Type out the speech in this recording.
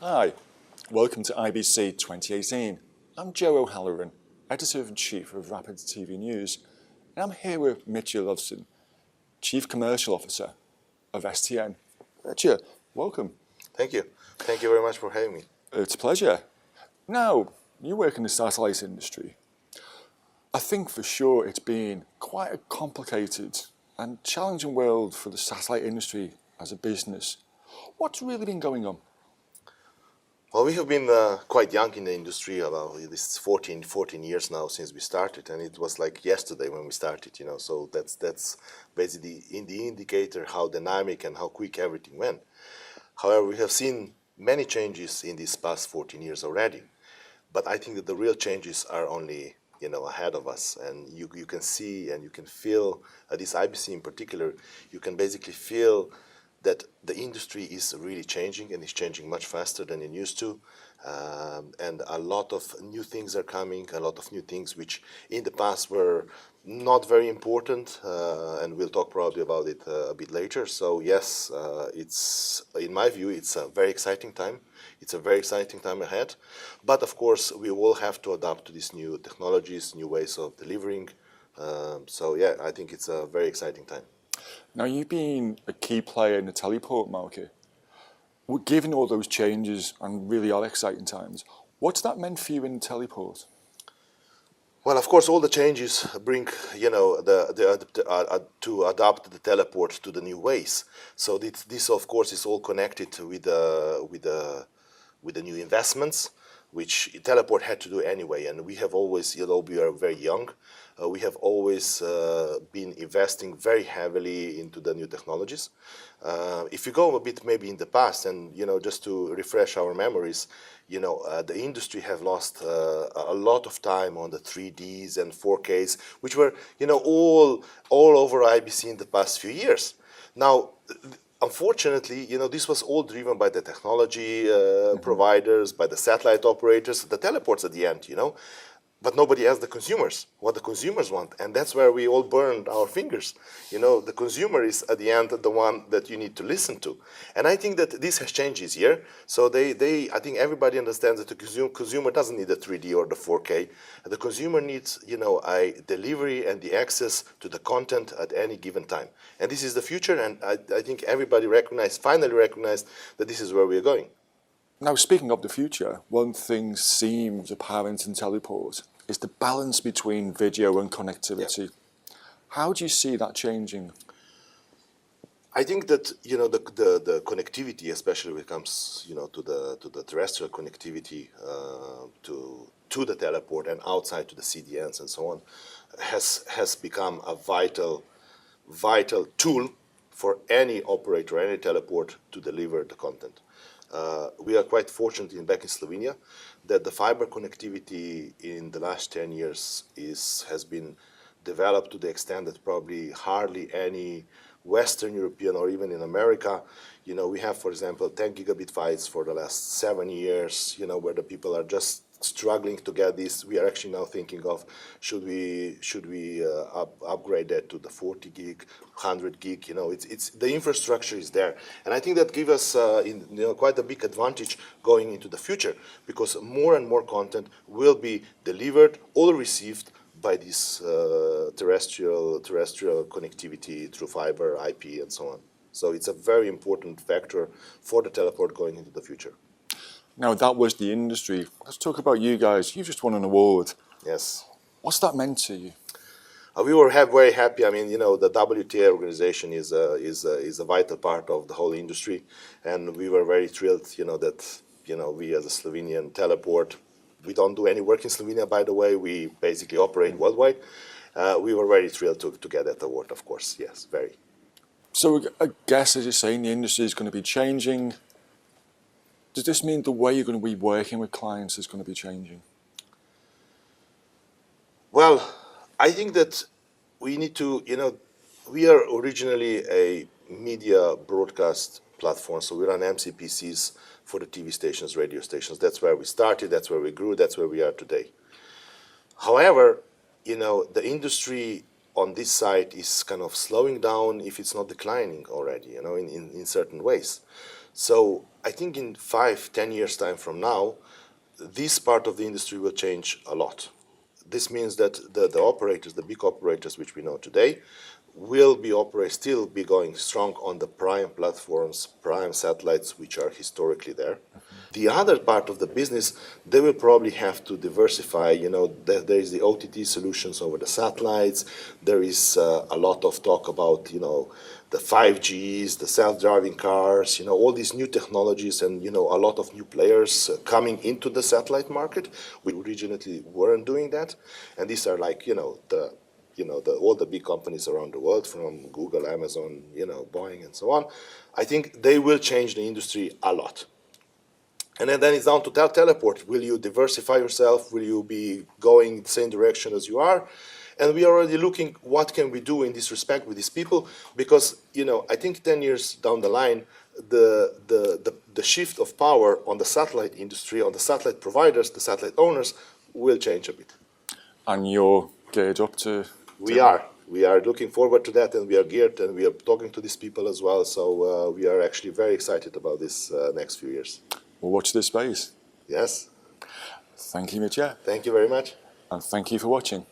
Hi, welcome to IBC 2018. I'm Joe O'Halloran, Editor-in-Chief of Rapid TV News, and I'm here with Mitja, Chief Commercial Officer of STN. Mitja, welcome. Thank you. Thank you very much for having me. It's a pleasure. Now, you work in the satellite industry. I think for sure it's been quite a complicated and challenging world for the satellite industry as a business. What's really been going on? Well, we have been quite young in the industry, about this 14 years now since we started, and it was like yesterday when we started, so that's basically the indicator how dynamic and how quick everything went. However, we have seen many changes in these past 14 years already, but I think that the real changes are only ahead of us, and you can see and you can feel, this IBC in particular, you can basically feel that the industry is really changing, and is changing much faster than it used to, and a lot of new things are coming, a lot of new things which in the past were not very important, and we'll talk probably about it a bit later. So yes, it's, in my view, it's a very exciting time. It's a very exciting time ahead, but of course we will have to adapt to these new technologies, new ways of delivering. So yeah, I think it's a very exciting time. Now, you've been a key player in the teleport market. Given all those changes and really are exciting times, what's that meant for you in teleport? Well, of course, all the changes bring, to adapt the teleport to the new ways. So this of course, is all connected with the new investments, which teleport had to do anyway. And we have always, we are very young. We have always been investing very heavily into the new technologies. If you go a bit maybe in the past, and just to refresh our memories, the industry have lost a lot of time on the 3Ds and 4Ks, which were all over IBC in the past few years. Now, unfortunately, this was all driven by the technology providers, by the satellite operators, the teleports at the end, But nobody asked the consumers what the consumers want, and that's where we all burned our fingers. The consumer is at the end the one that you need to listen to, and I think that this has changed this year. So I think everybody understands that the consumer doesn't need the 3D or the 4K. The consumer needs, a delivery and the access to the content at any given time, and this is the future. And I think everybody finally recognized that this is where we are going. Now, speaking of the future, one thing seems apparent in teleport is the balance between video and connectivity. Yeah. How do you see that changing? I think that the connectivity, especially when it comes to the terrestrial connectivity to the teleport and outside to the CDNs and so on, has become a vital tool for any operator, any teleport to deliver the content. We are quite fortunate back in Slovenia that the fiber connectivity in the last 10 years has been developed to the extent that probably hardly any Western European or even in America, we have, for example, 10 gigabit fights for the last 7 years, where the people are just struggling to get this. We are actually now thinking of should we upgrade that to the 40 gig, 100 gig. It's the infrastructure is there, and I think that gives us quite a big advantage going into the future, because more and more content will be delivered or received by this terrestrial connectivity through fiber, IP, and so on. So it's a very important factor for the teleport going into the future. Now, that was the industry. Let's talk about you guys. You just won an award. Yes. What's that meant to you? We were very happy. I mean, the WTA organization is a vital part of the whole industry, and we were very thrilled, that we as a Slovenian teleport, we don't do any work in Slovenia, by the way. We basically operate worldwide. We were very thrilled to get that award, of course. Yes, very. So I guess, as you're saying, the industry is going to be changing. Does this mean the way you're going to be working with clients is going to be changing? Well, I think that we need to, we are originally a media broadcast platform, so we run MCPCs for the TV stations, radio stations. That's where we started, that's where we grew, that's where we are today. However, the industry on this side is kind of slowing down, if it's not declining already, in certain ways. So I think in 5, 10 years time from now, this part of the industry will change a lot. This means that the operators, the big operators which we know today, will still be going strong on the prime platforms, prime satellites, which are historically there. The other part of the business, they will probably have to diversify. There is the OTT solutions over the satellites. There is a lot of talk about, the 5Gs, the self-driving cars, all these new technologies and, a lot of new players coming into the satellite market. We originally weren't doing that. And these are like, all the big companies around the world, from Google, Amazon, Boeing, and so on. I think they will change the industry a lot. And then it's down to teleport. Will you diversify yourself? Will you be going the same direction as you are? And we are already looking what can we do in this respect with these people, because I think 10 years down the line, the shift of power on the satellite industry, on the satellite providers, the satellite owners, will change a bit. And you're geared up to... We are looking forward to that, and we are geared, and we are talking to these people as well. So we are actually very excited about this next few years. We'll watch this space. Yes. Thank you, Mitja. Thank you very much. And thank you for watching.